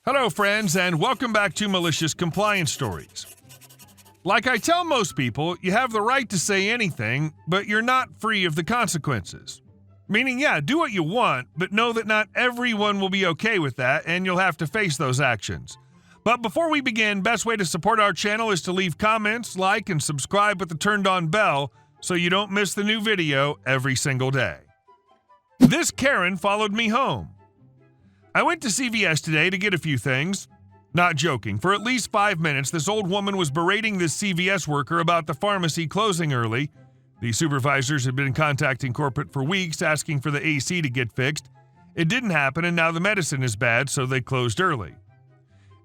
Hello, friends, and welcome back to Malicious Compliance Stories. Like I tell most people, you have the right to say anything, but you're not free of the consequences. Meaning, yeah, do what you want, but know that not everyone will be okay with that, and you'll have to face those actions. But before we begin, best way to support our channel is to leave comments, like, and subscribe with the turned-on bell so you don't miss the new video every single day. This Karen followed me home. I went to CVS today to get a few things. Not joking, for at least 5 minutes, this old woman was berating this CVS worker about the pharmacy closing early. The supervisors had been contacting corporate for weeks asking for the AC to get fixed. It didn't happen, and now the medicine is bad, so they closed early.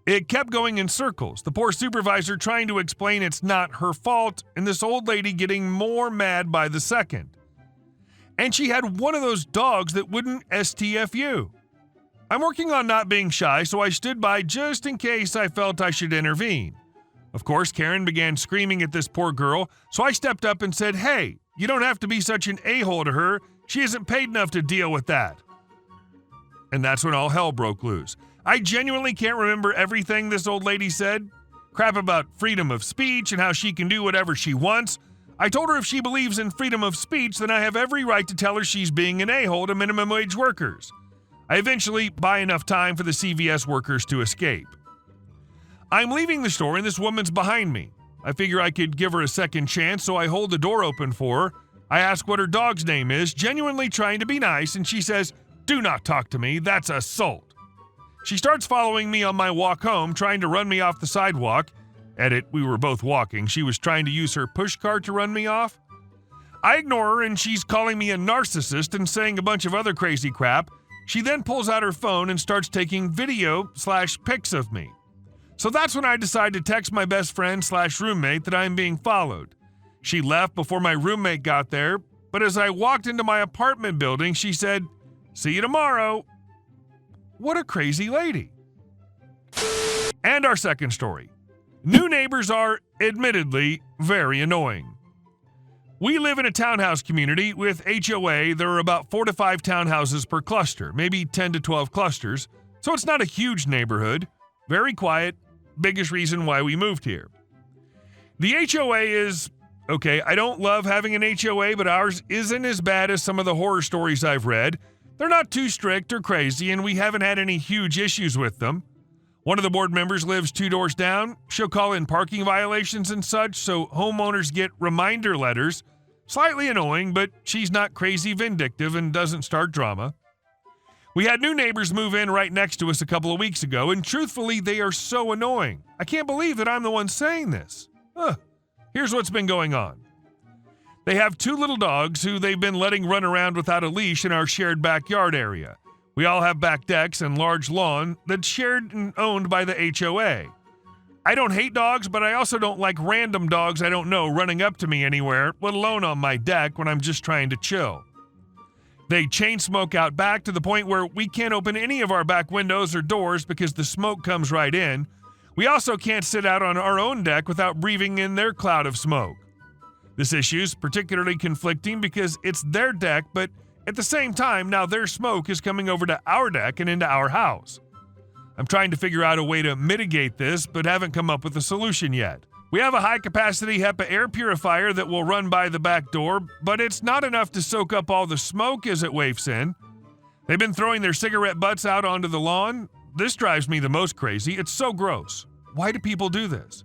It kept going in circles, the poor supervisor trying to explain it's not her fault, and this old lady getting more mad by the second. And she had one of those dogs that wouldn't STFU. I'm working on not being shy, so I stood by just in case I felt I should intervene. Of course, Karen began screaming at this poor girl, so I stepped up and said, "Hey, you don't have to be such an a-hole to her. She isn't paid enough to deal with that." And that's when all hell broke loose. I genuinely can't remember everything this old lady said. Crap about freedom of speech and how she can do whatever she wants. I told her if she believes in freedom of speech, then I have every right to tell her she's being an a-hole to minimum wage workers. I eventually buy enough time for the CVS workers to escape. I'm leaving the store and this woman's behind me. I figure I could give her a second chance, so I hold the door open for her. I ask what her dog's name is, genuinely trying to be nice, and she says, "Do not talk to me, that's assault." She starts following me on my walk home, trying to run me off the sidewalk. Edit, we were both walking. She was trying to use her push cart to run me off. I ignore her, and she's calling me a narcissist and saying a bunch of other crazy crap. She then pulls out her phone and starts taking video/pics of me. So that's when I decide to text my best friend/roommate that I'm being followed. She left before my roommate got there, but as I walked into my apartment building, she said, "See you tomorrow." What a crazy lady. And our second story. New neighbors are, admittedly, very annoying. We live in a townhouse community with HOA. There are about 4 to 5 townhouses per cluster, maybe 10 to 12 clusters, so it's not a huge neighborhood. Very quiet, biggest reason why we moved here. The HOA is, okay, I don't love having an HOA, but ours isn't as bad as some of the horror stories I've read. They're not too strict or crazy, and we haven't had any huge issues with them. One of the board members lives 2 doors down. She'll call in parking violations and such, so homeowners get reminder letters. Slightly annoying, but she's not crazy vindictive and doesn't start drama. We had new neighbors move in right next to us a couple of weeks ago, and truthfully, they are so annoying. I can't believe that I'm the one saying this. Here's what's been going on. They have 2 little dogs who they've been letting run around without a leash in our shared backyard area. We all have back decks and large lawn that's shared and owned by the HOA. I don't hate dogs, but I also don't like random dogs I don't know running up to me anywhere, let alone on my deck when I'm just trying to chill. They chain smoke out back to the point where we can't open any of our back windows or doors because the smoke comes right in. We also can't sit out on our own deck without breathing in their cloud of smoke. This issue is particularly conflicting because it's their deck, but at the same time, now their smoke is coming over to our deck and into our house. I'm trying to figure out a way to mitigate this, but haven't come up with a solution yet. We have a high-capacity HEPA air purifier that will run by the back door, but it's not enough to soak up all the smoke as it wafts in. They've been throwing their cigarette butts out onto the lawn. This drives me the most crazy. It's so gross. Why do people do this?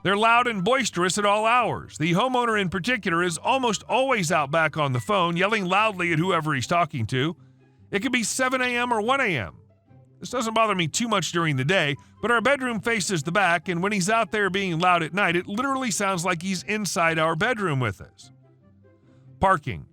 They're loud and boisterous at all hours. The homeowner in particular is almost always out back on the phone, yelling loudly at whoever he's talking to. It could be 7 a.m. or 1 a.m. This doesn't bother me too much during the day, but our bedroom faces the back, and when he's out there being loud at night, it literally sounds like he's inside our bedroom with us. Parking.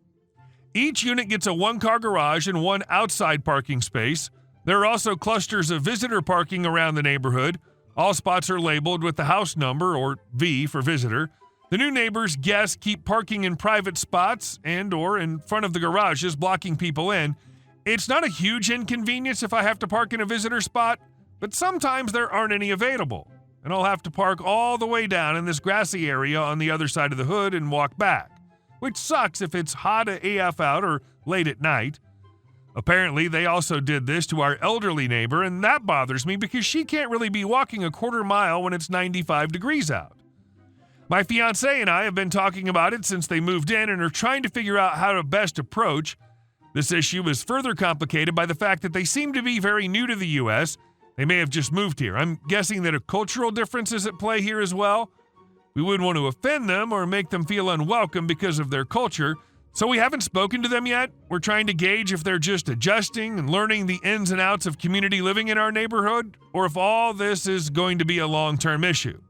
Each unit gets a 1-car garage and 1 outside parking space. There are also clusters of visitor parking around the neighborhood. All spots are labeled with the house number, or V for visitor. The new neighbors' guests keep parking in private spots and/or in front of the garages, blocking people in. It's not a huge inconvenience if I have to park in a visitor spot, but sometimes there aren't any available, and I'll have to park all the way down in this grassy area on the other side of the hood and walk back, which sucks if it's hot AF out or late at night. Apparently, they also did this to our elderly neighbor, and that bothers me because she can't really be walking a quarter mile when it's 95 degrees out. My fiancé and I have been talking about it since they moved in and are trying to figure out how to best approach. This issue is further complicated by the fact that they seem to be very new to the U.S. They may have just moved here. I'm guessing that a cultural difference is at play here as well. We wouldn't want to offend them or make them feel unwelcome because of their culture, so we haven't spoken to them yet. We're trying to gauge if they're just adjusting and learning the ins and outs of community living in our neighborhood, or if all this is going to be a long-term issue.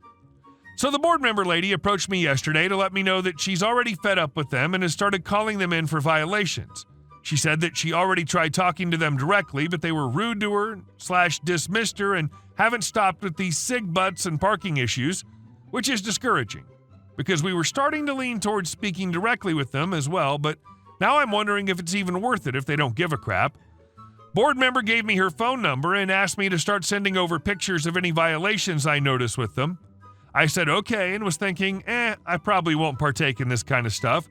So the board member lady approached me yesterday to let me know that she's already fed up with them and has started calling them in for violations. She said that she already tried talking to them directly, but they were rude to her / dismissed her and haven't stopped with these sig butts and parking issues, which is discouraging because we were starting to lean towards speaking directly with them as well, but now I'm wondering if it's even worth it if they don't give a crap. Board member gave me her phone number and asked me to start sending over pictures of any violations I notice with them. I said okay and was thinking, I probably won't partake in this kind of stuff.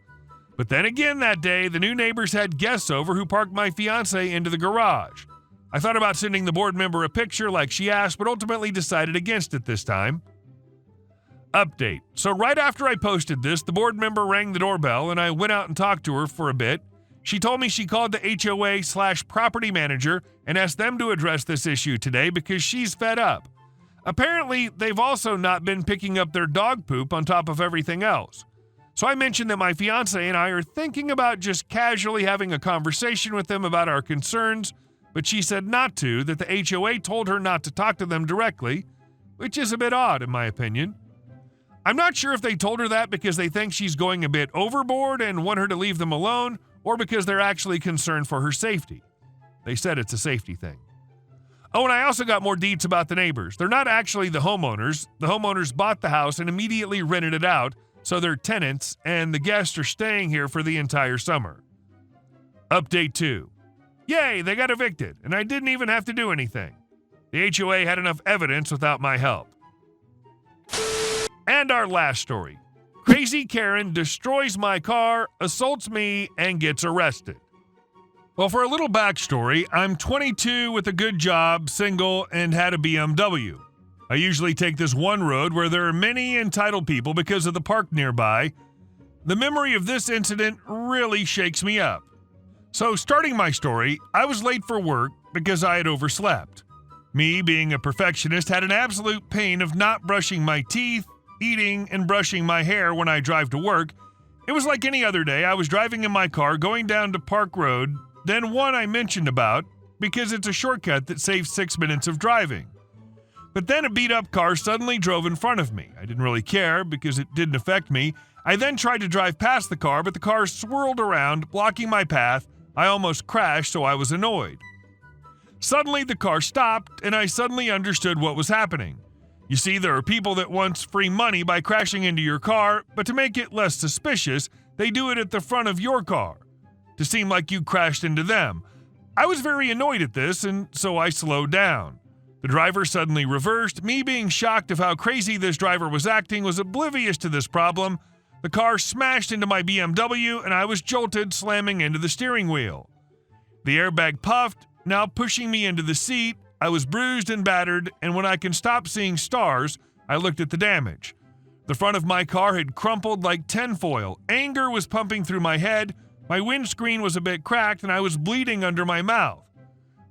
But then again that day, the new neighbors had guests over who parked my fiancé into the garage. I thought about sending the board member a picture like she asked, but ultimately decided against it this time. Update. So right after I posted this, the board member rang the doorbell and I went out and talked to her for a bit. She told me she called the HOA/property manager and asked them to address this issue today because she's fed up. Apparently, they've also not been picking up their dog poop on top of everything else. So I mentioned that my fiancé and I are thinking about just casually having a conversation with them about our concerns, but she said not to, that the HOA told her not to talk to them directly, which is a bit odd in my opinion. I'm not sure if they told her that because they think she's going a bit overboard and want her to leave them alone, or because they're actually concerned for her safety. They said it's a safety thing. Oh, and I also got more deets about the neighbors. They're not actually the homeowners. The homeowners bought the house and immediately rented it out, so they're tenants, and the guests are staying here for the entire summer. Update 2. Yay, they got evicted, and I didn't even have to do anything. The HOA had enough evidence without my help. And our last story. Crazy Karen destroys my car, assaults me, and gets arrested. Well, for a little backstory, I'm 22 with a good job, single, and had a BMW. I usually take this one road where there are many entitled people because of the park nearby. The memory of this incident really shakes me up. So, starting my story, I was late for work because I had overslept. Me, being a perfectionist, had an absolute pain of not brushing my teeth, eating, and brushing my hair when I drive to work. It was like any other day. I was driving in my car going down to Park Road, then one I mentioned about because it's a shortcut that saves 6 minutes of driving. But then a beat-up car suddenly drove in front of me. I didn't really care because it didn't affect me. I then tried to drive past the car, but the car swirled around, blocking my path. I almost crashed, so I was annoyed. Suddenly, the car stopped, and I suddenly understood what was happening. You see, there are people that want free money by crashing into your car, but to make it less suspicious, they do it at the front of your car, to seem like you crashed into them. I was very annoyed at this, and so I slowed down. The driver suddenly reversed. Me, being shocked of how crazy this driver was acting, was oblivious to this problem. The car smashed into my BMW, and I was jolted, slamming into the steering wheel. The airbag puffed, now pushing me into the seat. I was bruised and battered, and when I can stop seeing stars, I looked at the damage. The front of my car had crumpled like tinfoil. Anger was pumping through my head. My windscreen was a bit cracked, and I was bleeding under my mouth.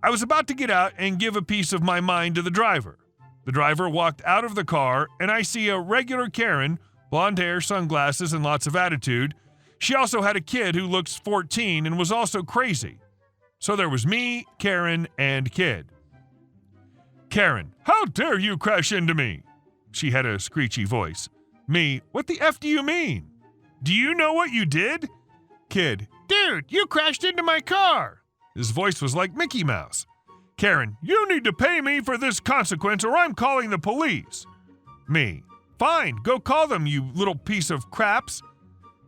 I was about to get out and give a piece of my mind to the driver. The driver walked out of the car, and I see a regular Karen, blonde hair, sunglasses, and lots of attitude. She also had a kid who looks 14 and was also crazy. So there was me, Karen, and kid. Karen, how dare you crash into me? She had a screechy voice. Me, what the F do you mean? Do you know what you did? Kid, dude, you crashed into my car. His voice was like Mickey Mouse. Karen, you need to pay me for this consequence or I'm calling the police. Me, fine, go call them, you little piece of craps.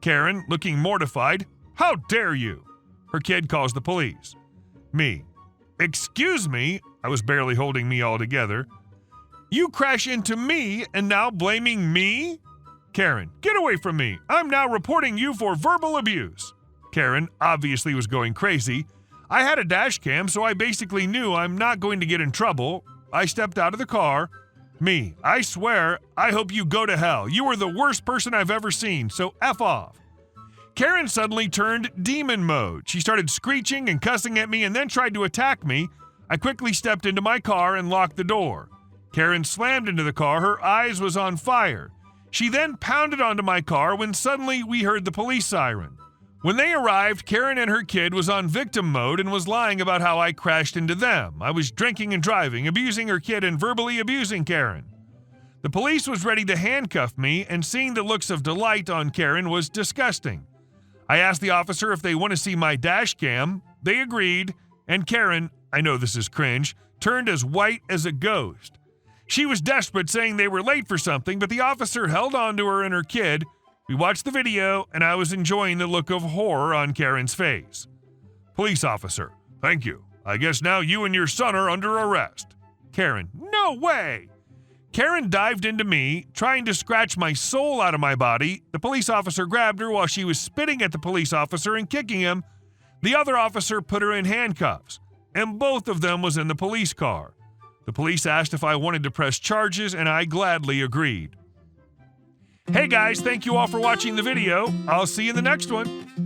Karen, looking mortified, how dare you? Her kid calls the police. Me, excuse me, I was barely holding me all together. You crash into me and now blaming me? Karen, get away from me. I'm now reporting you for verbal abuse. Karen obviously was going crazy. I had a dash cam, so I basically knew I'm not going to get in trouble. I stepped out of the car. Me, I swear, I hope you go to hell. You are the worst person I've ever seen, so F off. Karen suddenly turned demon mode. She started screeching and cussing at me and then tried to attack me. I quickly stepped into my car and locked the door. Karen slammed into the car. Her eyes was on fire. She then pounded onto my car when suddenly we heard the police siren. When they arrived, Karen and her kid was on victim mode and was lying about how I crashed into them. I was drinking and driving, abusing her kid and verbally abusing Karen. The police was ready to handcuff me, and seeing the looks of delight on Karen was disgusting. I asked the officer if they want to see my dash cam. They agreed, and Karen, I know this is cringe, turned as white as a ghost. She was desperate, saying they were late for something, but the officer held on to her and her kid. We watched the video, and I was enjoying the look of horror on Karen's face. Police officer, thank you. I guess now you and your son are under arrest. Karen, no way! Karen dived into me, trying to scratch my soul out of my body. The police officer grabbed her while she was spitting at the police officer and kicking him. The other officer put her in handcuffs, and both of them was in the police car. The police asked if I wanted to press charges, and I gladly agreed. Hey guys, thank you all for watching the video. I'll see you in the next one.